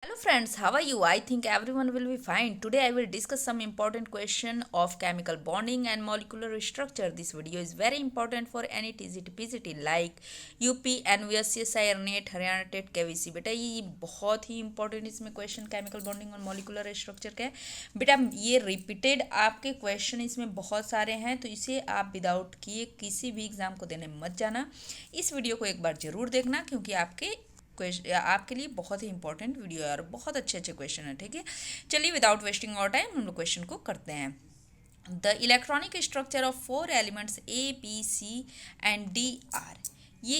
Hello friends, how are you? I think everyone will be fine. Today I will discuss some important question of chemical bonding and molecular structure. This video is very important for any TGT PGT like UP NVSC सायर NET Haryana TET KVC. बेटा ये बहुत ही important इसमें question chemical bonding और molecular structure का है। बेटा ये रिपीटेड आपके क्वेश्चन इसमें बहुत सारे हैं, तो इसे आप विदाउट किए किसी भी एग्जाम को देने मत जाना। इस वीडियो को एक बार जरूर देखना क्योंकि आपके लिए बहुत ही इंपॉर्टेंट वीडियो है और बहुत अच्छे अच्छे क्वेश्चन है। ठीक है, चलिए विदाउट वेस्टिंग आवर टाइम हम लोग क्वेश्चन को करते हैं। The electronic structure of 4 elements A, B, C and D are. ये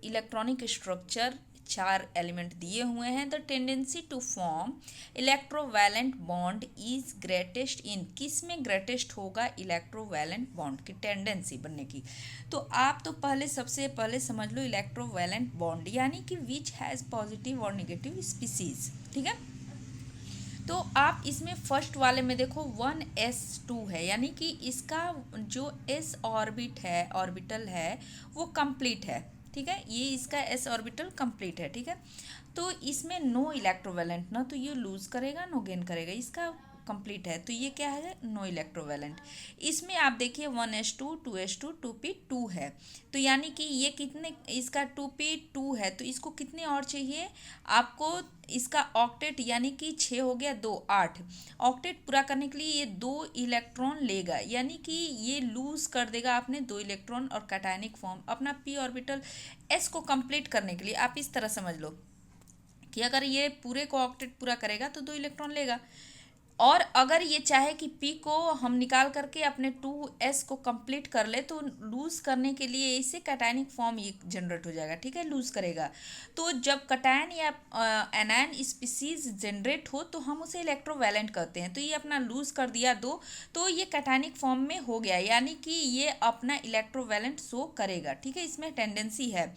इलेक्ट्रॉनिक स्ट्रक्चर 4 एलिमेंट दिए हुए हैं। The tendency to form electrovalent bond is greatest in, किस में ग्रेटेस्ट होगा इलेक्ट्रोवैलेंट बॉन्ड की टेंडेंसी बनने की। तो आप तो सबसे पहले समझ लो इलेक्ट्रोवैलेंट बॉन्ड यानी कि विच हैज़ पॉजिटिव और निगेटिव स्पीसीज। ठीक है, तो आप इसमें फर्स्ट वाले में देखो 1s2 है, यानी कि इसका जो s ऑर्बिटल है वो कंप्लीट है। ठीक है, ये इसका s ऑर्बिटल कंप्लीट है। ठीक है, तो इसमें नो इलेक्ट्रोवैलेंट, ना तो ये लूज करेगा नो गेन करेगा, इसका कंप्लीट है, तो ये क्या है नो इलेक्ट्रोवैलेंट। इसमें आप देखिए 1s2 2s2 2p2 है, तो यानी कि ये कितने, इसका 2p2 है तो इसको कितने और चाहिए आपको, इसका ऑक्टेट यानी कि 6 हो गया 2 8, ऑक्टेट पूरा करने के लिए ये 2 इलेक्ट्रॉन लेगा, यानी कि ये लूज कर देगा आपने 2 इलेक्ट्रॉन और कैटायनिक फॉर्म अपना p ऑर्बिटल s को कंप्लीट करने के लिए। आप इस तरह समझ लो कि अगर ये पूरे को ऑक्टेट पूरा करेगा तो 2 इलेक्ट्रॉन लेगा, और अगर ये चाहे कि P को हम निकाल करके अपने 2s को कंप्लीट कर ले तो लूज करने के लिए इसे कैटायनिक फॉर्म ये जनरेट हो जाएगा। ठीक है, लूज करेगा, तो जब कैटायन या एनायन स्पीसीज जनरेट हो तो हम उसे इलेक्ट्रोवैलेंट कहते हैं। तो ये अपना लूज कर दिया 2, तो ये कैटायनिक फॉर्म में हो गया, यानी कि ये अपना इलेक्ट्रोवैलेंट शो करेगा। ठीक है, इसमें टेंडेंसी है।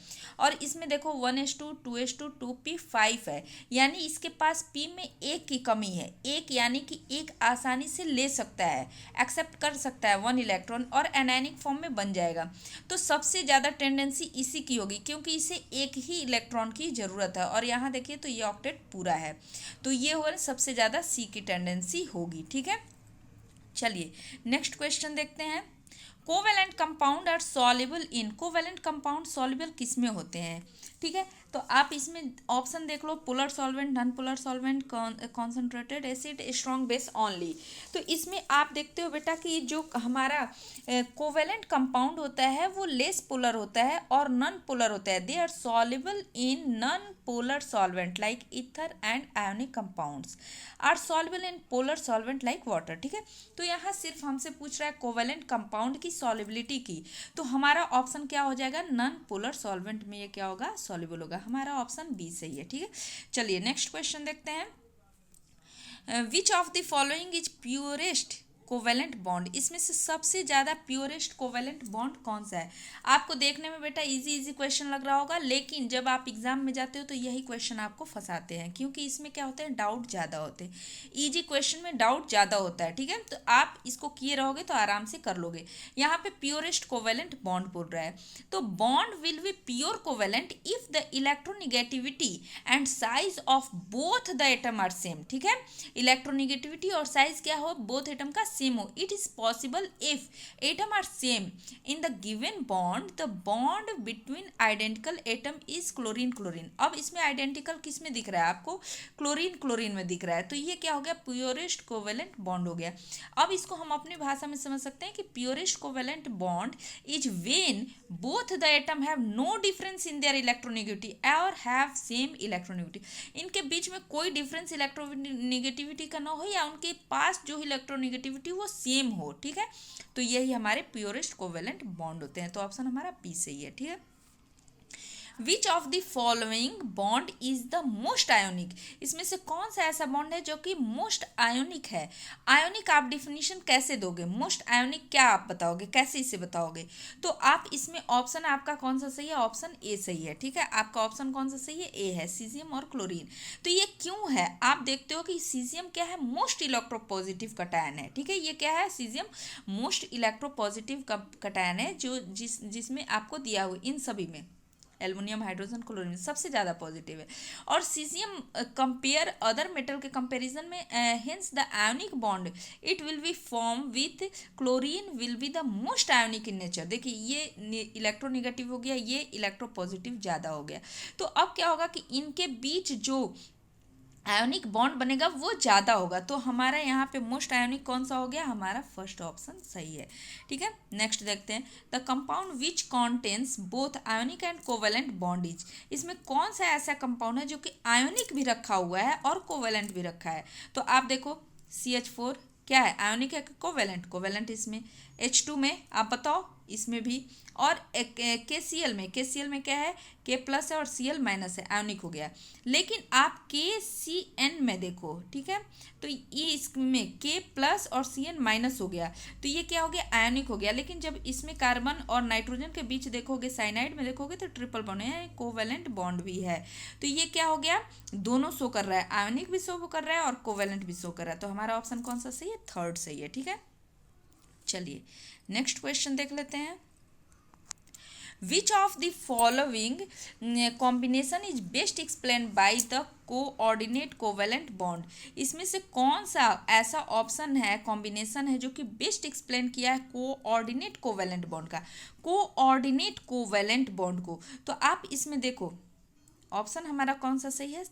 और इसमें देखो 1s2 2s2 2p5 है, यानी इसके पास P में एक की कमी है, एक यानी कि एक आसानी से ले सकता है, एक्सेप्ट कर सकता है 1 इलेक्ट्रॉन और एनायनिक फॉर्म में बन जाएगा। तो सबसे ज़्यादा टेंडेंसी इसी की होगी क्योंकि इसे एक ही इलेक्ट्रॉन की ज़रूरत है, और यहाँ देखिए तो ये ऑक्टेट पूरा है, तो ये हो सबसे ज़्यादा C की टेंडेंसी होगी। ठीक है, चलिए नेक्स्ट क्वेश्चन देखते हैं। Covalent compound are soluble in, covalent compound soluble किस में होते हैं। ठीक है, तो आप इसमें ऑप्शन देख लो, polar solvent, non polar solvent, concentrated acid, strong base only. तो इसमें आप देखते हो बेटा कि जो हमारा कोवेलेंट कंपाउंड होता है वो लेस पोलर होता है और नॉन पोलर होता है। They are soluble in non polar solvent like ether and ionic compounds are soluble in polar solvent like water. ठीक है, तो यहाँ सिर्फ हमसे पूछ रहा है कोवेलेंट कंपाउंड की सॉल्युबिलिटी की, तो हमारा ऑप्शन क्या हो जाएगा, नॉन पोलर सॉल्वेंट में ये क्या होगा, सॉल्युबल होगा। हमारा ऑप्शन बी सही है। ठीक है, चलिए नेक्स्ट क्वेश्चन देखते हैं। Which of the following is purest covalent bond, इसमें से सबसे ज़्यादा प्योरेस्ट कोवेलेंट बॉन्ड कौन सा है। आपको देखने में बेटा इजी क्वेश्चन लग रहा होगा, लेकिन जब आप एग्जाम में जाते हो तो यही क्वेश्चन आपको फंसाते हैं, क्योंकि इसमें क्या होता है डाउट ज़्यादा होते हैं। इजी क्वेश्चन में डाउट ज़्यादा होता है। ठीक है, तो आप इसको किए रहोगे तो आराम से कर लोगे। यहाँ पे प्योरेस्ट कोवेलेंट बॉन्ड बोल रहा है, तो bond will be pure covalent if the electronegativity and size of both the atom are same. ठीक है, इलेक्ट्रोनिगेटिविटी और साइज क्या हो, बोथ एटम का सेम हो। It is possible if atom are same in the given bond, the bond between identical atom is chlorine chlorine. अब इसमें identical किस में दिख रहा है आपको, क्लोरीन क्लोरीन में दिख रहा है, तो ये क्या हो गया, प्योरेस्ट कोवेलेंट बॉन्ड हो गया। अब इसको हम अपनी भाषा में समझ सकते हैं कि purest covalent bond is when both the atom have no difference in their electronegativity और हैव सेम इलेक्ट्रोनेगेटिविटी, इनके बीच में कोई डिफरेंस इलेक्ट्रोनेगेटिविटी का ना हो या उनके पास जो इलेक्ट्रोनेगेटिविटी वो सेम हो। ठीक है, तो यही हमारे प्योरेस्ट कोवेलेंट बॉन्ड होते हैं, तो ऑप्शन हमारा बी सही है। ठीक है, which of the following bond is the most ionic, इसमें से कौन सा ऐसा बॉन्ड है जो कि मोस्ट आयोनिक है। आयोनिक आप डिफिनीशन कैसे दोगे, मोस्ट आयोनिक क्या आप बताओगे, कैसे इसे बताओगे, तो आप इसमें ऑप्शन आपका कौन सा सही है, ऑप्शन ए सही है। ठीक है, आपका ऑप्शन कौन सा सही है, ए है, सीजियम और क्लोरीन। तो ये क्यों है, आप देखते हो कि सीजियम क्या है, मोस्ट इलेक्ट्रोपॉजिटिव कटायन है। ठीक है, ये क्या है, सीजियम मोस्ट इलेक्ट्रोपॉजिटिव कटायन है, जो जिसमें आपको दिया हुआ इन सभी में एल्युमिनियम, हाइड्रोजन, क्लोरीन सबसे ज़्यादा पॉजिटिव है। और सीजियम कंपेयर अदर मेटल के कंपैरिजन में, hence the ionic bond it will be form with chlorine will be the most ionic in nature. देखिए ये इलेक्ट्रोनिगेटिव हो गया, ये इलेक्ट्रो पॉजिटिव ज़्यादा हो गया। तो अब क्या होगा कि इनके बीच जो आयोनिक बॉन्ड बनेगा वो ज़्यादा होगा। तो हमारा यहाँ पे मोस्ट आयोनिक कौन सा हो गया, हमारा फर्स्ट ऑप्शन सही है। ठीक है, नेक्स्ट देखते हैं, the compound which contains both ionic and covalent bond is. इसमें कौन सा ऐसा कंपाउंड है जो कि आयोनिक भी रखा हुआ है और कोवेलेंट भी रखा है। तो आप देखो CH4 क्या है, आयोनिक है कि कोवेलेंट, कोवेलेंट इसमें। H2 में आप बताओ, इसमें भी। और KCl में क्या है, K प्लस है और Cl माइनस है, आयोनिक हो गया। लेकिन आप KCN में देखो, ठीक है, तो ये इसमें K प्लस और Cn माइनस हो गया, तो ये क्या हो गया, आयोनिक हो गया। लेकिन जब इसमें कार्बन और नाइट्रोजन के बीच देखोगे, साइनाइड में देखोगे तो ट्रिपल बॉन्ड है, कोवेलेंट बॉन्ड भी है। तो ये क्या हो गया, दोनों शो कर रहा है, आयोनिक भी शो कर रहा है और कोवेलेंट भी शो कर रहा है। तो हमारा ऑप्शन कौन सा सही है, थर्ड सही है। ठीक है, चलिए नेक्स्ट क्वेश्चन देख लेते हैं। Which of the following combination is best explain by the coordinate covalent bond. इसमें से कौन सा ऐसा ऑप्शन है, कॉम्बिनेशन है जो कि बेस्ट एक्सप्लेन किया है कोऑर्डिनेट कोवेलेंट बॉन्ड का, कोऑर्डिनेट कोवेलेंट बॉन्ड को। तो आप इसमें देखो ऑप्शन हमारा कौन सा सही है,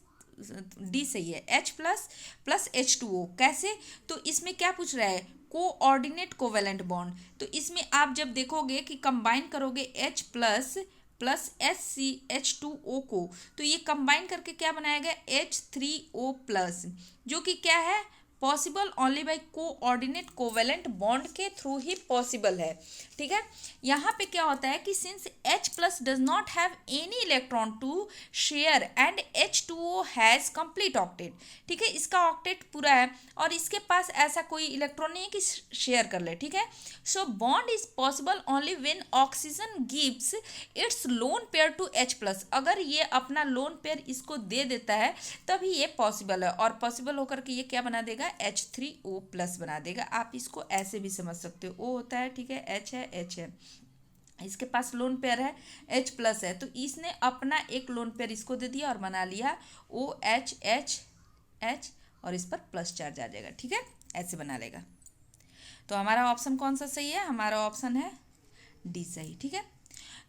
डी सही है, H प्लस प्लस H2O। कैसे, तो इसमें क्या पूछ रहा है, कोऑर्डिनेट कोवेलेंट बॉन्ड। तो इसमें आप जब देखोगे कि कंबाइन करोगे H प्लस प्लस HCH2O को, तो ये कंबाइन करके क्या बनाएगा, H3O प्लस, जो कि क्या है, possible only by coordinate covalent bond के थ्रू ही पॉसिबल है। ठीक है, यहाँ पे क्या होता है कि since H plus does not have any electron to share and H2O has complete octet. ठीक है, इसका ऑक्टेट पूरा है और इसके पास ऐसा कोई इलेक्ट्रॉन नहीं है कि शेयर कर ले। ठीक है, so bond is possible only when oxygen gives its lone pair to H plus. अगर ये अपना लोन पेयर इसको दे देता है तभी ये पॉसिबल है, और पॉसिबल होकर के ये क्या बना देगा, H3O प्लस बना देगा। आप इसको ऐसे भी समझ सकते हो, O होता है, ठीक है, H है, H है, इसके पास लोन पेयर है, H प्लस है, तो इसने अपना एक लोन पेयर इसको दे दिया और बना लिया OH और इस पर प्लस चार्ज आ जाएगा। ठीक है, ऐसे बना लेगा। तो हमारा ऑप्शन कौन सा सही है, हमारा ऑप्शन है डी सही। ठीक है,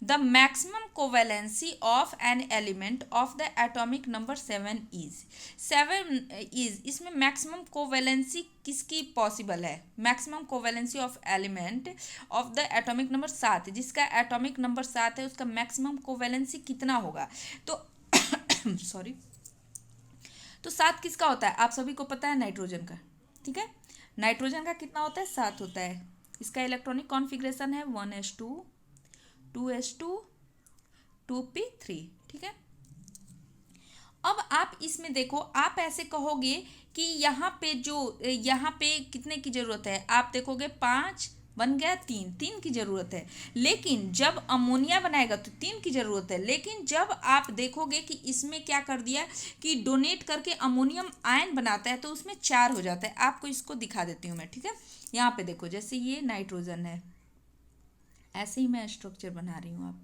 the maximum covalency of an element of the atomic number 7 is. इसमें मैक्सिमम कोवेलेंसी किसकी पॉसिबल है, maximum covalency of element of the atomic number 7, जिसका एटॉमिक नंबर 7 है उसका मैक्सिमम कोवेलेंसी कितना होगा। तो सॉरी, तो 7 किसका होता है, आप सभी को पता है, नाइट्रोजन का। ठीक है, नाइट्रोजन का कितना होता है, 7 होता है। इसका इलेक्ट्रॉनिक कॉन्फ़िगरेशन है 1s2 2s2 2p3। ठीक है, अब आप इसमें देखो, आप ऐसे कहोगे कि यहाँ पे कितने की ज़रूरत है, आप देखोगे 5 बन गया, 3 की ज़रूरत है। लेकिन जब अमोनिया बनाएगा तो 3 की ज़रूरत है। लेकिन जब आप देखोगे कि इसमें क्या कर दिया कि डोनेट करके अमोनियम आयन बनाता है तो उसमें 4 हो जाता है। आपको इसको दिखा देती हूँ मैं। ठीक है, यहाँ पे देखो, जैसे ये नाइट्रोजन है, ऐसे ही मैं स्ट्रक्चर बना रही हूँ। आप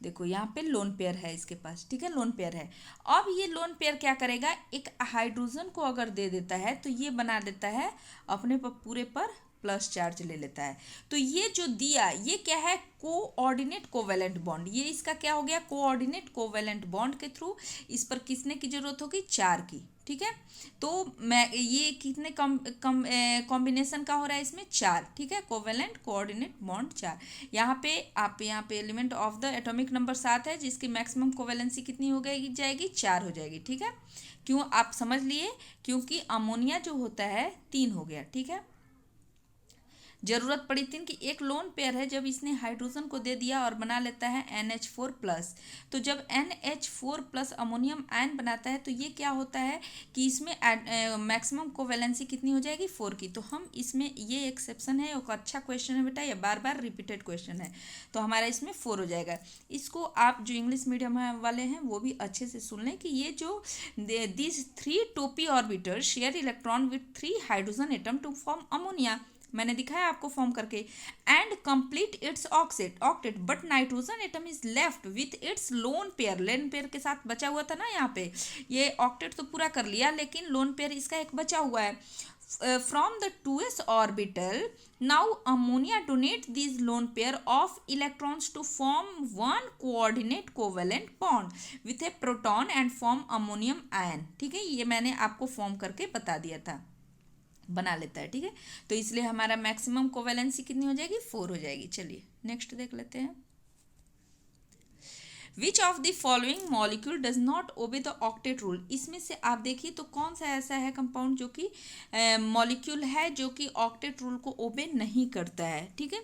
देखो यहाँ पे लोन पेयर है इसके पास। ठीक है, लोन पेयर है। अब ये लोन पेयर क्या करेगा, एक हाइड्रोजन को अगर दे देता है तो ये बना देता है अपने पर पूरे पर प्लस चार्ज ले लेता है। तो ये जो दिया ये क्या है, कोऑर्डिनेट कोवेलेंट बॉन्ड। ये इसका क्या हो गया, कोऑर्डिनेट कोवेलेंट बॉन्ड के थ्रू इस पर किसने की जरूरत होगी, 4 की। ठीक है, तो मैं ये कितने कॉम्बिनेशन का हो रहा है, इसमें 4। ठीक है, कोवेलेंट कोऑर्डिनेट बॉन्ड 4। यहाँ पे element of the atomic number 7 है, जिसकी मैक्सिमम कोवेलेंसी कितनी हो जाएगी, 4 हो जाएगी। ठीक है, क्यों आप समझ लिए, क्योंकि अमोनिया जो होता है 3 हो गया। ठीक है, जरूरत पड़ी 3 की। एक लोन पेयर है, जब इसने हाइड्रोजन को दे दिया और बना लेता है NH4 प्लस, तो जब NH4 प्लस अमोनियम आयन बनाता है तो ये क्या होता है कि इसमें मैक्सिमम कोवेलेंसी कितनी हो जाएगी, 4 की। तो हम इसमें ये एक्सेप्शन है, एक अच्छा क्वेश्चन है बेटा, ये बार बार रिपीटेड क्वेश्चन है, तो हमारा इसमें 4 हो जाएगा। इसको आप जो इंग्लिश मीडियम वाले हैं वो भी अच्छे से सुन लें कि ये जो दिस 3 टोपी orbital share electron with 3 hydrogen atom to form ammonia. मैंने दिखाया आपको फॉर्म करके, and complete its octet but nitrogen atom is left with its lone pair के साथ बचा हुआ था ना, यहाँ पे ये ऑक्टेट तो पूरा कर लिया लेकिन लोन पेयर इसका एक बचा हुआ है. From the 2s orbital, now ammonia donate these lone pair of electrons to form one coordinate covalent bond with a proton and form ammonium ion. ठीक है, ये मैंने आपको फॉर्म करके बता दिया था, बना लेता है. ठीक है, तो इसलिए हमारा मैक्सिमम कोवेलेंसी कितनी हो जाएगी, 4 हो जाएगी. चलिए नेक्स्ट देख लेते हैं. Which of the following molecule does not obey the octet rule. इसमें से आप देखिए तो कौन सा ऐसा है कंपाउंड जो कि मॉलिक्यूल है जो कि ऑक्टेट रूल को ओबे नहीं करता है. ठीक है,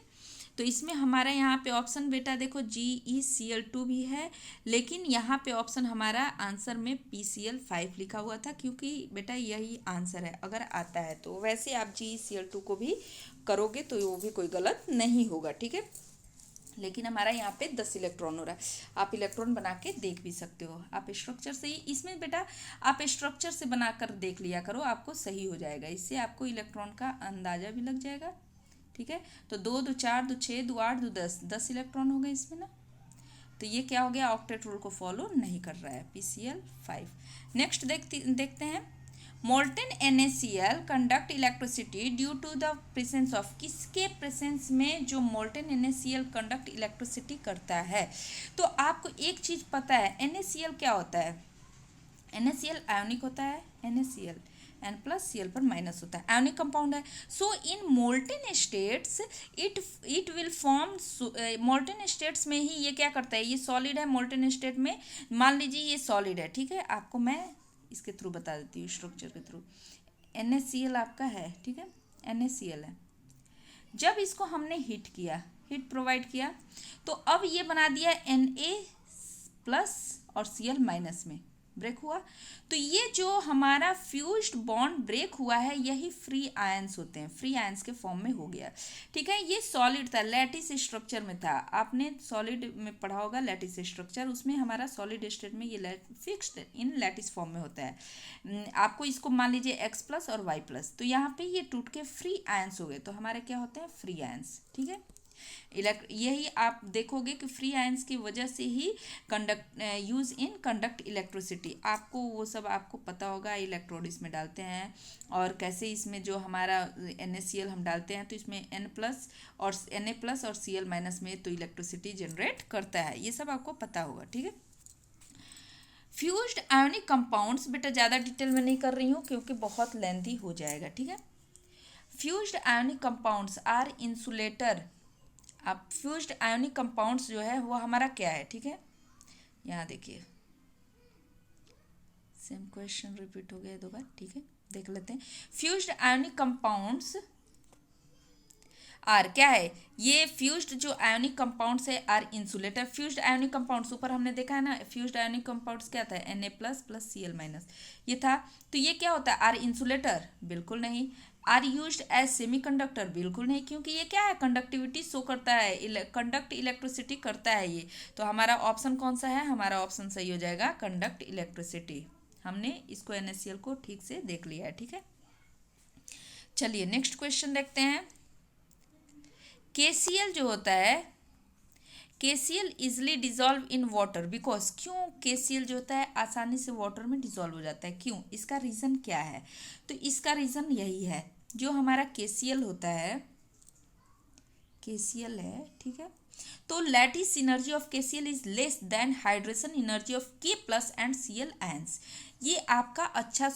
तो इसमें हमारा यहाँ पे ऑप्शन बेटा देखो GeCl2 भी है, लेकिन यहाँ पे ऑप्शन हमारा आंसर में PCl5 लिखा हुआ था, क्योंकि बेटा यही आंसर है अगर आता है तो. वैसे आप GeCl2 को भी करोगे तो वो भी कोई गलत नहीं होगा. ठीक है, लेकिन हमारा यहाँ पे 10 इलेक्ट्रॉन हो रहा है. आप इलेक्ट्रॉन बना के देख भी सकते हो. आप स्ट्रक्चर से ही, इसमें बेटा आप स्ट्रक्चर से बनाकर देख लिया करो, आपको सही हो जाएगा. इससे आपको इलेक्ट्रॉन का अंदाजा भी लग जाएगा. ठीक है, तो 2 2 4 2 6 2 8 2 10 इलेक्ट्रॉन हो गए इसमें ना. तो ये क्या हो गया, ऑक्टेट रूल को फॉलो नहीं कर रहा है, PCl5. नेक्स्ट देखते हैं. Molten NaCl conduct electricity due to the presence of. किसके प्रेजेंस में जो मोल्टेन NaCl कंडक्ट इलेक्ट्रिसिटी करता है. तो आपको एक चीज़ पता है, NaCl क्या होता है, NaCl आयोनिक होता है. NaCl N+Cl पर माइनस होता है, आयोनिक कंपाउंड है. So in molten states it will form. Molten states में ही ये क्या करता है, ये सॉलिड है मोल्टेन स्टेट में. मान लीजिए ये सॉलिड है. ठीक है, आपको मैं इसके थ्रू बता देती हूँ, स्ट्रक्चर के थ्रू. NaCl आपका है. ठीक है, NaCl है. जब इसको हमने हीट प्रोवाइड किया तो अब ये बना दिया Na+ और Cl- में ब्रेक हुआ. तो ये जो हमारा फ्यूज्ड बॉन्ड ब्रेक हुआ है यही फ्री आयंस होते हैं, फ्री आयंस के फॉर्म में हो गया. ठीक है, ये सॉलिड था, लैटिस स्ट्रक्चर में था. आपने सॉलिड में पढ़ा होगा लैटिस स्ट्रक्चर, उसमें हमारा सॉलिड स्टेट में ये फिक्स्ड इन लैटिस फॉर्म में होता है. आपको इसको मान लीजिए X+ और Y+, तो यहाँ पे ये टूट के फ्री आयंस हो गए, तो हमारे क्या होते हैं, फ्री आयंस. ठीक है, यही आप देखोगे कि फ्री आयंस की वजह से ही यूज इन कंडक्ट इलेक्ट्रिसिटी. आपको वो सब आपको पता होगा, इलेक्ट्रोड इसमें डालते हैं और कैसे इसमें जो हमारा NaCl हम डालते हैं तो इसमें Na+ और Cl- में तो इलेक्ट्रिसिटी जनरेट करता है. ये सब आपको पता होगा. ठीक है, फ्यूज्ड आयोनिक कंपाउंड्स बेटा ज़्यादा डिटेल में नहीं कर रही हूँ क्योंकि बहुत लेंथी हो जाएगा. ठीक है, fused ionic compounds are insulator. अब फ्यूज्ड आयोनिक कंपाउंड्स जो है वो हमारा क्या है. ठीक है, यहाँ देखिए सेम क्वेश्चन रिपीट हो गया 2 बार. ठीक है, देख लेते हैं. फ्यूज्ड आयोनिक कंपाउंड्स आर क्या है, ये फ्यूज्ड जो आयोनिक कंपाउंड्स है are insulator. Fused ionic compounds ऊपर हमने देखा है ना, फ्यूज्ड आयोनिक कंपाउंड्स क्या था, Na+ Cl- ये था. तो ये क्या होता है, आर इंसुलेटर, बिल्कुल नहीं. आर यूज्ड एज सेमीकंडक्टर, बिल्कुल नहीं, क्योंकि ये क्या है, कंडक्टिविटी शो करता है, कंडक्ट इलेक्ट्रिसिटी करता है ये. तो हमारा ऑप्शन कौन सा है, हमारा ऑप्शन सही हो जाएगा कंडक्ट इलेक्ट्रिसिटी. हमने इसको NaCl को ठीक से देख लिया है. ठीक है, चलिए नेक्स्ट क्वेश्चन देखते हैं. KCl जो होता है, KCl easily dissolve in water because. क्यों KCl जो होता है आसानी से वाटर में डिजॉल्व हो जाता है, क्यों, इसका रीज़न क्या है. तो इसका रीज़न यही है, जो हमारा KCl होता है, KCl है. ठीक है, तो lattice energy of KCl is less than hydration energy of K+ and Cl ions. ये आपका अच्छा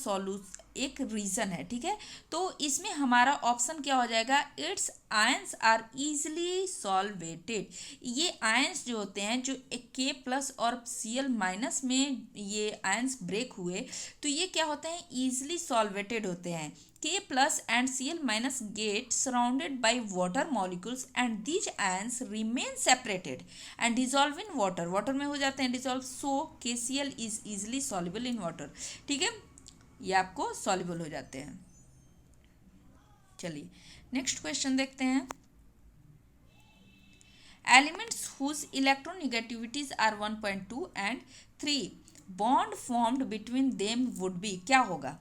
एक रीज़न है. ठीक है, तो इसमें हमारा ऑप्शन क्या हो जाएगा, its ions are easily solvated. ये आयंस जो होते हैं जो K+ और Cl- में ये आयंस ब्रेक हुए तो ये क्या होते हैं, ईजिली सॉल्वेटेड होते हैं. K+ and Cl- get surrounded by water molecules and these ions remain separated and dissolve in water. Water में हो जाते हैं dissolve. So KCl is easily soluble in water. ठीक है, ये आपको सॉल्युबल हो जाते हैं. चलिए नेक्स्ट क्वेश्चन देखते हैं. Elements whose electronegativities are 1.2 and 3 bond formed between them would be. क्या होगा,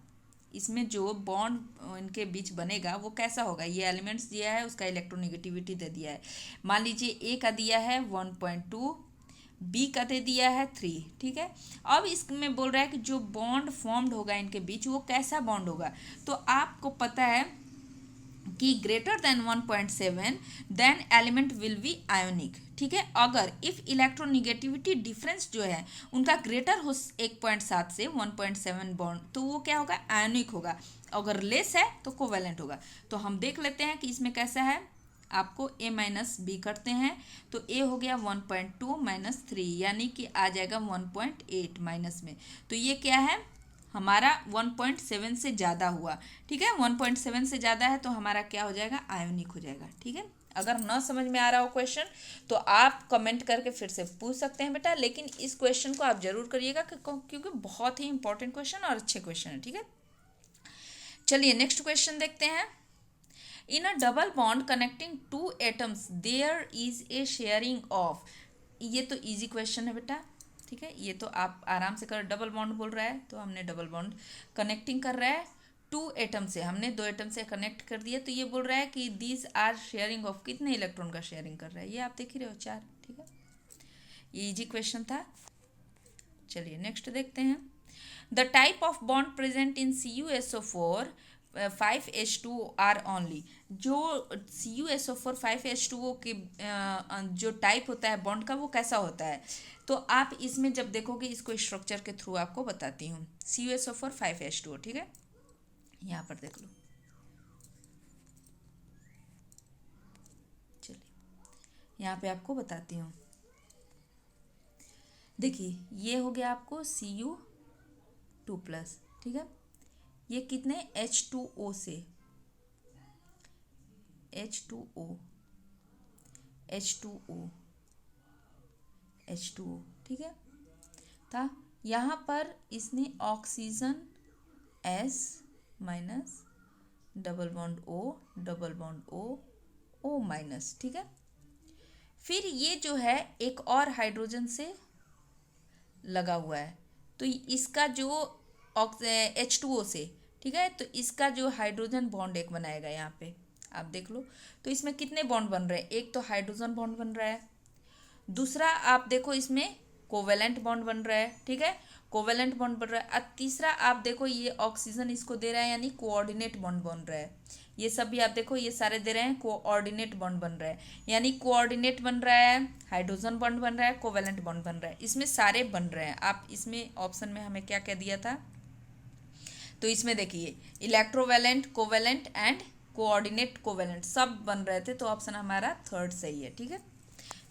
इसमें जो बॉन्ड इनके बीच बनेगा वो कैसा होगा। ये एलिमेंट्स दिया है, उसका इलेक्ट्रोनेगेटिविटी दे दिया है। मान लीजिए ए का दिया है 1.2, बी का दे दिया है 3, ठीक है। अब इसमें बोल रहा है कि जो बॉन्ड फॉर्म्ड होगा इनके बीच वो कैसा बॉन्ड होगा। तो आपको पता है कि greater than 1.7 then element will be ionic, ठीक है। अगर इफ इलेक्ट्रोनिगेटिविटी डिफरेंस जो है उनका ग्रेटर हो 1.7 से 1.7 बॉन्ड, तो वो क्या होगा, आयोनिक होगा। अगर लेस है तो कोवेलेंट होगा। तो हम देख लेते हैं कि इसमें कैसा है। आपको a माइनस बी करते हैं तो a हो गया 1.2 माइनस 3, यानी कि आ जाएगा 1.8 माइनस में। तो ये क्या है, हमारा 1.7 से ज़्यादा हुआ, ठीक है। 1.7 से ज़्यादा है तो हमारा क्या हो जाएगा, आयोनिक हो जाएगा, ठीक है। अगर ना समझ में आ रहा हो क्वेश्चन तो आप कमेंट करके फिर से पूछ सकते हैं बेटा, लेकिन इस क्वेश्चन को आप जरूर करिएगा क्योंकि बहुत ही इंपॉर्टेंट क्वेश्चन और अच्छे क्वेश्चन है, ठीक है। चलिए नेक्स्ट क्वेश्चन देखते हैं। In a double bond connecting two atoms there is a sharing of. ये तो इजी क्वेश्चन है बेटा, ठीक है। ये तो आप आराम से कर, डबल बॉन्ड बोल रहा है तो हमने डबल बॉन्ड कनेक्टिंग कर रहा है टू एटम से, हमने 2 एटम से कनेक्ट कर दिया। तो ये बोल रहा है कि दीज आर शेयरिंग ऑफ, कितने इलेक्ट्रॉन का शेयरिंग कर रहा है, ये आप देख ही रहे हो 4, ठीक है। ये इजी क्वेश्चन था। चलिए नेक्स्ट देखते हैं। The type of bond present in CuSO4 5H2 are only. जो CuSO4 5H2O के जो टाइप होता है बॉन्ड का वो कैसा होता है। तो आप इसमें जब देखोगे, इसको स्ट्रक्चर के थ्रू आपको बताती हूँ। CuSO4 5H2O, ठीक है, यहाँ पर देख लो। चलिए यहाँ पे आपको बताती हूँ। देखिए ये हो गया आपको Cu2+, ठीक है। ये कितने H2O से, H2O H2O H2O, ठीक है। था यहाँ पर इसने oxygen S minus, double bond O, double bond O, O minus, ठीक है। फिर ये जो है एक और हाइड्रोजन से लगा हुआ है, तो इसका जो H2O से, ठीक है, तो इसका जो हाइड्रोजन बॉन्ड एक बनाएगा यहाँ पे, आप देख लो। तो इसमें कितने बॉन्ड बन रहे हैं, एक तो हाइड्रोजन बॉन्ड बन रहा है, दूसरा आप देखो इसमें कोवेलेंट बॉन्ड बन रहा है, ठीक है, कोवेलेंट बॉन्ड बन रहा है। अब तीसरा आप देखो ये ऑक्सीजन इसको दे रहा है, यानी कोऑर्डिनेट बॉन्ड बन रहा है। ये सब भी आप देखो ये सारे दे रहे हैं, कोऑर्डिनेट बॉन्ड बन रहा है, यानी कोऑर्डिनेट बन रहा है, हाइड्रोजन बॉन्ड बन रहा है, कोवेलेंट बॉन्ड बन रहा है, इसमें सारे बन रहे हैं। आप इसमें ऑप्शन में हमें क्या क्या दिया था, तो इसमें देखिए electrovalent, covalent and coordinate covalent सब बन रहे थे, तो ऑप्शन हमारा 3rd सही है, ठीक है।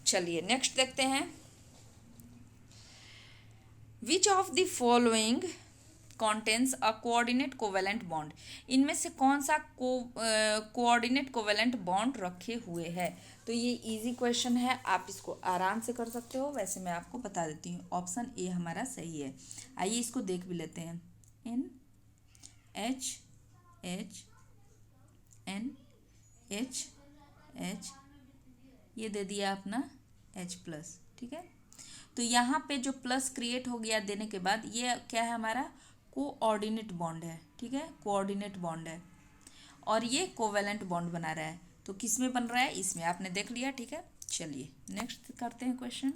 चलिए नेक्स्ट देखते हैं। Which of the following contains a coordinate covalent bond. इनमें से कौन सा कोऑर्डिनेट कोवेलेंट बॉन्ड रखे हुए है। तो ये इजी क्वेश्चन है, आप इसको आराम से कर सकते हो। वैसे मैं आपको बता देती हूँ, ऑप्शन ए हमारा सही है। आइए इसको देख भी लेते हैं। NH ये दे दिया अपना H+, ठीक है। तो यहाँ पे जो प्लस क्रिएट हो गया देने के बाद, ये क्या है, हमारा कोऑर्डिनेट बॉन्ड है, ठीक है, कोऑर्डिनेट बॉन्ड है, और ये कोवेलेंट बॉन्ड बना रहा है। तो किस में बन रहा है, इसमें आपने देख लिया, ठीक है। चलिए नेक्स्ट करते हैं question.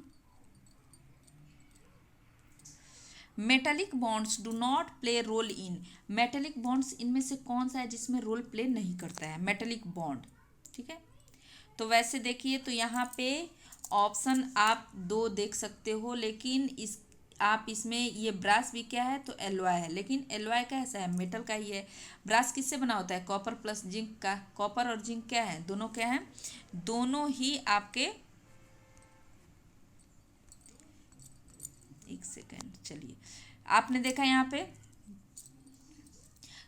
Metallic bonds do not play role in. Metallic bonds इनमें से कौन सा है जिसमें रोल प्ले नहीं करता है, मेटेलिक बॉन्ड, ठीक है। तो वैसे देखिए तो यहाँ पे ऑप्शन आप 2 देख सकते हो, लेकिन इस आप इसमें ये ब्रास भी क्या है, तो एलॉय है, लेकिन एलॉय कैसा है, मेटल का ही है। ब्रास किससे बना होता है, कॉपर प्लस जिंक का। कॉपर और जिंक क्या है, दोनों क्या है, दोनों ही आपके, एक सेकेंड, चलिए आपने देखा यहाँ पे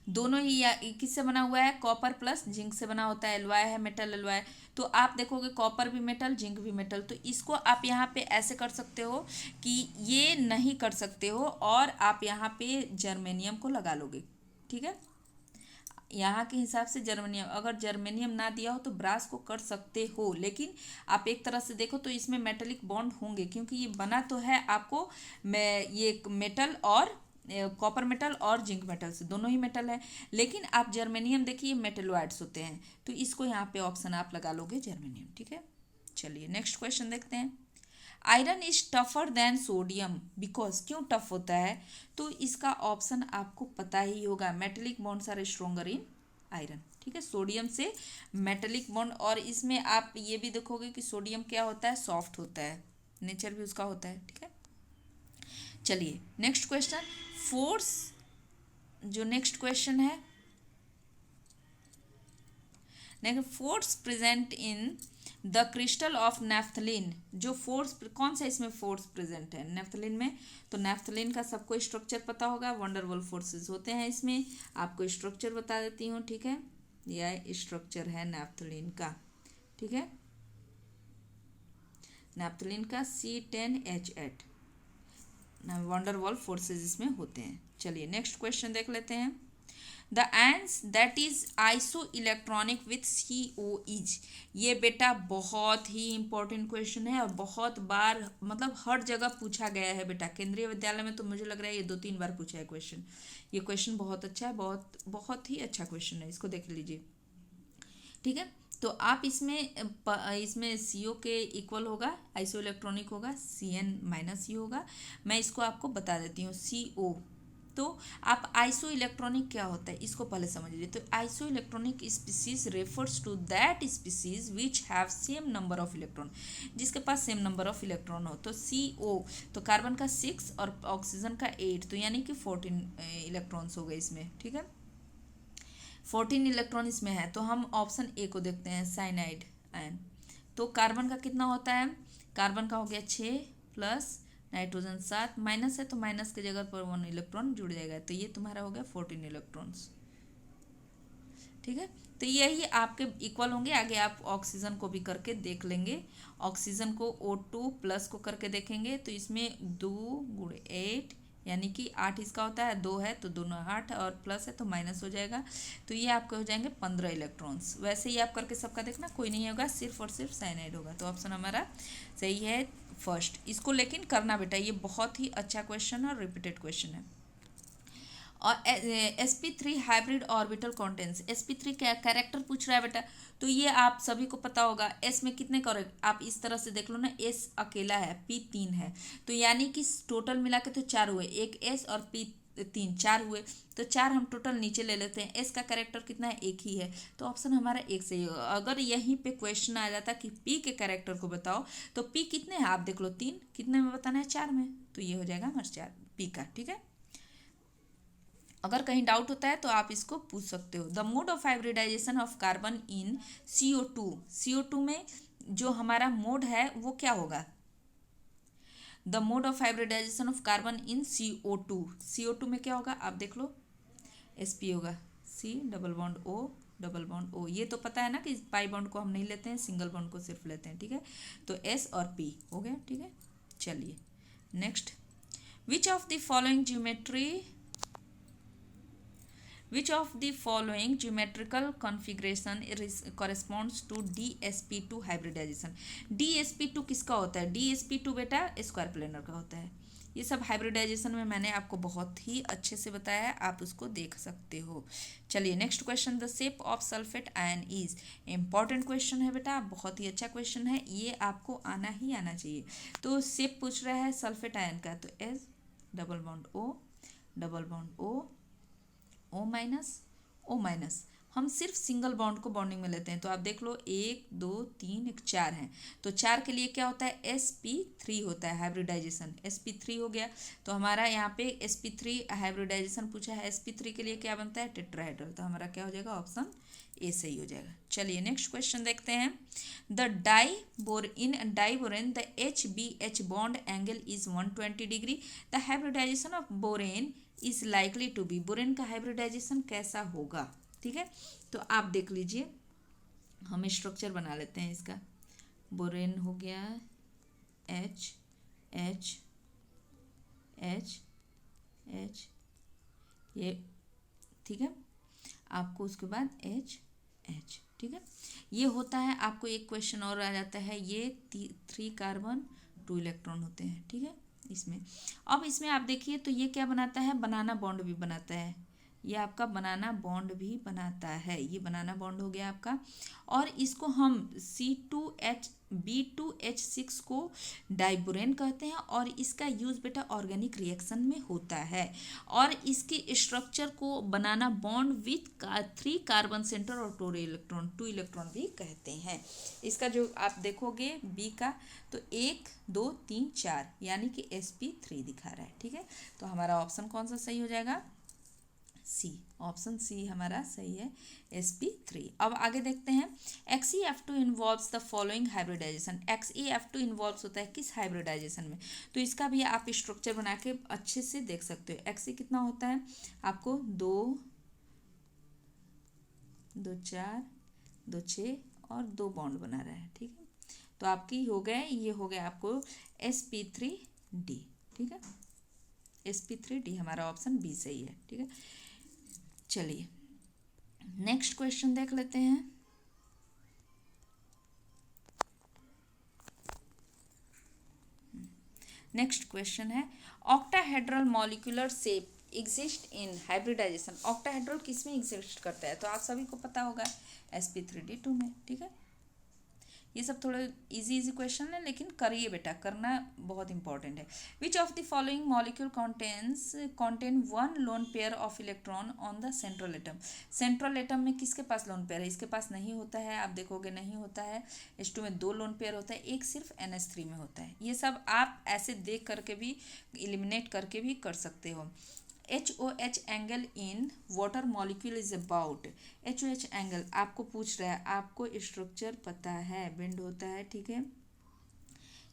दोनों ही किससे बना हुआ है, कॉपर प्लस जिंक से बना होता है, एलॉय है, मेटल एलॉय। तो आप देखोगे कॉपर भी मेटल, जिंक भी मेटल, तो इसको आप यहाँ पे ऐसे कर सकते हो कि ये नहीं कर सकते हो, और आप यहाँ पे जर्मेनियम को लगा लोगे, ठीक है। यहाँ के हिसाब से जर्मेनियम, अगर जर्मेनियम ना दिया हो तो ब्रास को कर सकते हो, लेकिन आप एक तरह से देखो तो इसमें मेटेलिक बॉन्ड होंगे, क्योंकि ये बना तो है आपको ये मेटल और कॉपर मेटल और जिंक मेटल से, दोनों ही मेटल है। लेकिन आप जर्मेनियम देखिए मेटलॉइड्स होते हैं, तो इसको यहाँ पे ऑप्शन आप लगा लोगे जर्मेनियम, ठीक है। चलिए नेक्स्ट क्वेश्चन देखते हैं। Iron is tougher than sodium because, क्यों टफ होता है, तो इसका ऑप्शन आपको पता ही होगा, metallic bonds are stronger in iron, ठीक है। सोडियम से मेटेलिक बॉन्ड, और इसमें आप ये भी देखोगे कि सोडियम क्या होता है, सॉफ्ट होता है, नेचर भी उसका होता है, ठीक है। चलिए नेक्स्ट क्वेश्चन, फोर्स, जो नेक्स्ट क्वेश्चन है, next force present in the crystal of naphthalene, जो फोर्स, कौन सा इसमें फोर्स प्रेजेंट है नेफ्थलीन में, तो नेफ्थलीन का सबको स्ट्रक्चर पता होगा, वंडरवॉल फोर्सेस होते हैं इसमें, आपको स्ट्रक्चर बता देती हूँ, ठीक है। यह स्ट्रक्चर है नेफ्थलीन का, ठीक है, नेफ्थलीन का C10H8, वंडरवॉल फोर्सेस इसमें होते हैं। चलिए नेक्स्ट क्वेश्चन देख लेते हैं। The ends that is iso electronic with CO is, ये बेटा बहुत ही इंपॉर्टेंट क्वेश्चन है और बहुत बार मतलब हर जगह पूछा गया है बेटा, केंद्रीय विद्यालय में तो मुझे लग रहा है ये 2-3 बार पूछा है क्वेश्चन। ये क्वेश्चन बहुत अच्छा है, बहुत बहुत ही अच्छा क्वेश्चन है, इसको देख लीजिए, ठीक है। तो आप इसमें CO के इक्वल होगा, आइसो इलेक्ट्रॉनिक होगा, CN-U होगा। मैं इसको आपको बता देती हूँ, CO, तो आप आइसो इलेक्ट्रॉनिक क्या होता है इसको पहले समझ लीजिए। तो isoelectronic species refers to that species which have same number of electron, जिसके पास सेम नंबर ऑफ इलेक्ट्रॉन हो। तो CO, तो कार्बन का 6 और ऑक्सीजन का 8, तो यानी कि 14 इलेक्ट्रॉन्स हो गए इसमें, ठीक है। 14 इलेक्ट्रॉन इसमें है, तो हम ऑप्शन ए को देखते हैं, साइनाइड आयन। तो कार्बन का कितना होता है, कार्बन का हो गया 6 प्लस नाइट्रोजन 7, माइनस है तो माइनस की जगह पर 1 इलेक्ट्रॉन जुड़ जाएगा, तो ये तुम्हारा हो गया 14 इलेक्ट्रॉन्स, ठीक है। तो यही आपके इक्वल होंगे। आगे आप ऑक्सीजन को भी करके देख लेंगे, ऑक्सीजन को O2 प्लस को करके देखेंगे, तो इसमें 2 गुणे 8 यानी कि 8 इसका होता है, 2 है तो दोनों 8 और प्लस है तो माइनस हो जाएगा, तो ये आपके हो जाएंगे 15 इलेक्ट्रॉन्स। वैसे ही आप करके सबका देखना, कोई नहीं होगा, सिर्फ और सिर्फ साइनाइड होगा, तो ऑप्शन हमारा सही है फर्स्ट। इसको लेकिन करना बेटा, ये बहुत ही अच्छा क्वेश्चन और रिपीटेड क्वेश्चन है। और sp3 hybrid orbital contents, sp3 क्या कैरेक्टर पूछ रहा है बेटा, तो ये आप सभी को पता होगा। s में कितने करेक्ट, आप इस तरह से देख लो ना, s अकेला है, p 3 है, तो यानी कि टोटल मिला के तो 4 हुए, एक s और p 3 4 हुए, तो 4 हम टोटल नीचे ले लेते हैं। s का कैरेक्टर कितना है, एक ही है, तो ऑप्शन हमारा एक सही होगा। अगर यहीं पे क्वेश्चन आ जाता कि p के कैरेक्टर को बताओ, तो p कितने हैं आप देख लो, 3, कितने में बताना है, 4 में, तो ये हो जाएगा हमारा 4 p का, ठीक है। अगर कहीं डाउट होता है तो आप इसको पूछ सकते हो। The mode of hybridization of carbon in CO2 में जो हमारा मोड है वो क्या होगा, the mode of hybridization of carbon in CO2 में क्या होगा, आप देख लो, sp होगा, C double bond O double bond O, ये तो पता है ना कि पाई बॉन्ड को हम नहीं लेते हैं, सिंगल बॉन्ड को सिर्फ लेते हैं, ठीक है। तो S और P हो गया, ठीक है। चलिए next, which of the following geometry, which of the following geometrical configuration corresponds to DsP2 hybridization, DsP2 किसका होता है, DsP2 बेटा स्क्वायर प्लेनर का होता है। ये सब हाइब्रिडाइजेशन में मैंने आपको बहुत ही अच्छे से बताया है, आप उसको देख सकते हो। चलिए next question, the shape of sulphate ion is, important question है बेटा, बहुत ही अच्छा क्वेश्चन है, ये आपको आना ही आना चाहिए। तो शेप पूछ रहा है सल्फेट आयन का, तो S double bond O double bond O minus, हम सिर्फ सिंगल बॉन्ड को बॉन्डिंग में लेते हैं, तो आप देख लो 1 2 3 1 4 हैं, तो 4 के लिए क्या होता है, sp3 होता है हाइब्रिडाइजेशन, sp3 हो गया। तो हमारा यहाँ पे sp3 हाइब्रिडाइजेशन पूछा है, sp3 के लिए क्या बनता है, टेट्राहेड्रल, तो हमारा क्या हो जाएगा, ऑप्शन ए सही हो जाएगा। चलिए नेक्स्ट क्वेश्चन देखते हैं। The diborane the HBH bond angle is 120 degree, the hybridization of borane is likely to be, borane का हाइब्रिडाइजेशन कैसा होगा, ठीक है। तो आप देख लीजिए, हम स्ट्रक्चर बना लेते हैं इसका, बोरेन हो गया H H H H, ये ठीक है, आपको उसके बाद H H, ठीक है। ये होता है, आपको एक क्वेश्चन और आ जाता है, ये 3 कार्बन 2 इलेक्ट्रॉन होते हैं, ठीक है, इसमें। अब इसमें आप देखिए तो ये क्या बनाता है, बनाना बॉन्ड भी बनाता है, ये आपका बनाना बॉन्ड भी बनाता है, ये बनाना बॉन्ड हो गया आपका। और इसको हम B2H6 को डाइबुरेन कहते हैं और इसका यूज बेटा ऑर्गेनिक रिएक्शन में होता है। और इसकी स्ट्रक्चर को बनाना बॉन्ड विथ 3 कार्बन सेंटर और 2 इलेक्ट्रॉन भी कहते हैं। इसका जो आप देखोगे बी का तो 1 2 3 4 यानी कि sp3 दिखा रहा है। ठीक है, तो हमारा ऑप्शन कौन सा सही हो जाएगा, सी, ऑप्शन सी हमारा सही है, sp3। अब आगे देखते हैं, XeF2 involves the following hybridization. XeF2 involves होता है किस हाइब्रिडाइजेशन में, तो इसका भी आप स्ट्रक्चर बना के अच्छे से देख सकते हो। Xe कितना होता है आपको 2 2 4 2 6 और 2 बॉन्ड बना रहा है। ठीक है, तो आपकी हो गए, ये हो गया आपको sp3d। ठीक है, sp3d हमारा ऑप्शन बी सही है। ठीक है, चलिए नेक्स्ट क्वेश्चन देख लेते हैं। नेक्स्ट क्वेश्चन है, octahedral molecular shape exist in hybridization. Octahedral किस में एग्जिस्ट करता है, तो आप सभी को पता होगा sp3d2 में। ठीक है, ये सब थोड़े इजी क्वेश्चन है, लेकिन करिए बेटा, करना बहुत इंपॉर्टेंट है। Which of the following molecule contain 1 lone pair of electron on the central atom. Central atom में किसके पास लोन पेयर है, इसके पास नहीं होता है, आप देखोगे नहीं होता है। H2 में 2 लोन पेयर होता है, एक सिर्फ NH3 में होता है। ये सब आप ऐसे देख करके भी एलिमिनेट करके भी कर सकते हो। HOH angle in water molecule is about. HOH angle आपको पूछ रहा है, आपको स्ट्रक्चर पता है, बेंड होता है। ठीक है,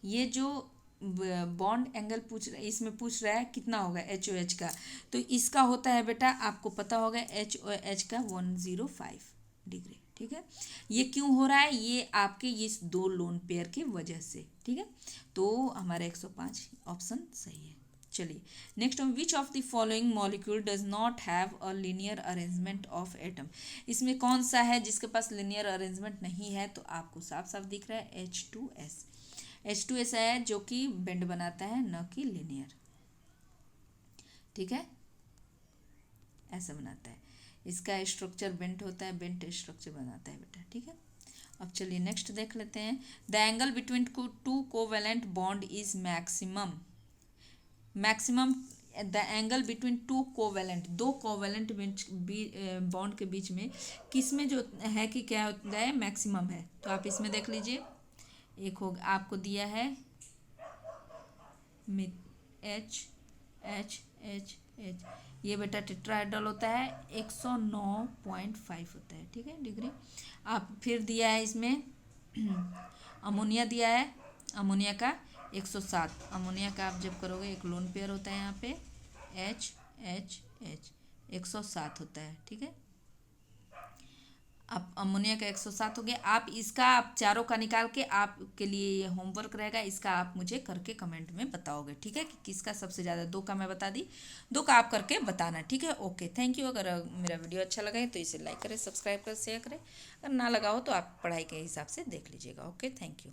ये जो बॉन्ड एंगल पूछ रहा है, इसमें पूछ रहा है कितना होगा HOH का, तो इसका होता है बेटा आपको पता होगा HOH का 105 डिग्री। ठीक है, ये क्यों हो रहा है, ये आपके ये 2 लोन पेयर की वजह से। ठीक है, तो हमारा 105 ऑप्शन सही है। चलिए next, which of the following molecule does not have a linear arrangement of atom. इसमें कौन सा है जिसके पास लीनियर अरेंजमेंट नहीं है, तो आपको साफ साफ दिख रहा है H2S। H2S है जो कि बेंड बनाता है, न कि लीनियर। ठीक है, ऐसा बनाता है, इसका स्ट्रक्चर बेंट होता है, बेंट स्ट्रक्चर बनाता है बेटा। ठीक है, अब चलिए नेक्स्ट देख लेते हैं। The angle between 2 covalent bond is maximum the angle between 2 covalent, 2 covalent bond के बीच में किस में जो है कि क्या होता है, मैक्सिमम है। तो आप इसमें देख लीजिए, एक हो आपको दिया है H H H H, ये बेटा टेट्राहेड्रल होता है, 109.5 होता है। ठीक है डिग्री। आप फिर दिया है इसमें अमोनिया दिया है, अमोनिया का 107, अमोनिया का आप जब करोगे एक लोन पेयर होता है यहाँ पे HHH 107 होता है। ठीक है, अब अमोनिया का 107 हो गया। आप इसका आप चारों का निकाल के, आपके लिए ये होमवर्क रहेगा, इसका आप मुझे करके कमेंट में बताओगे। ठीक है, कि किसका सबसे ज़्यादा, 2 का मैं बता दी, 2 का आप करके बताना। ठीक है, ओके, थैंक यू। अगर मेरा वीडियो अच्छा लगा है तो इसे लाइक करें, सब्सक्राइब करें, शेयर करें। अगर ना लगा हो तो आप पढ़ाई के हिसाब से देख लीजिएगा। Okay, thank you.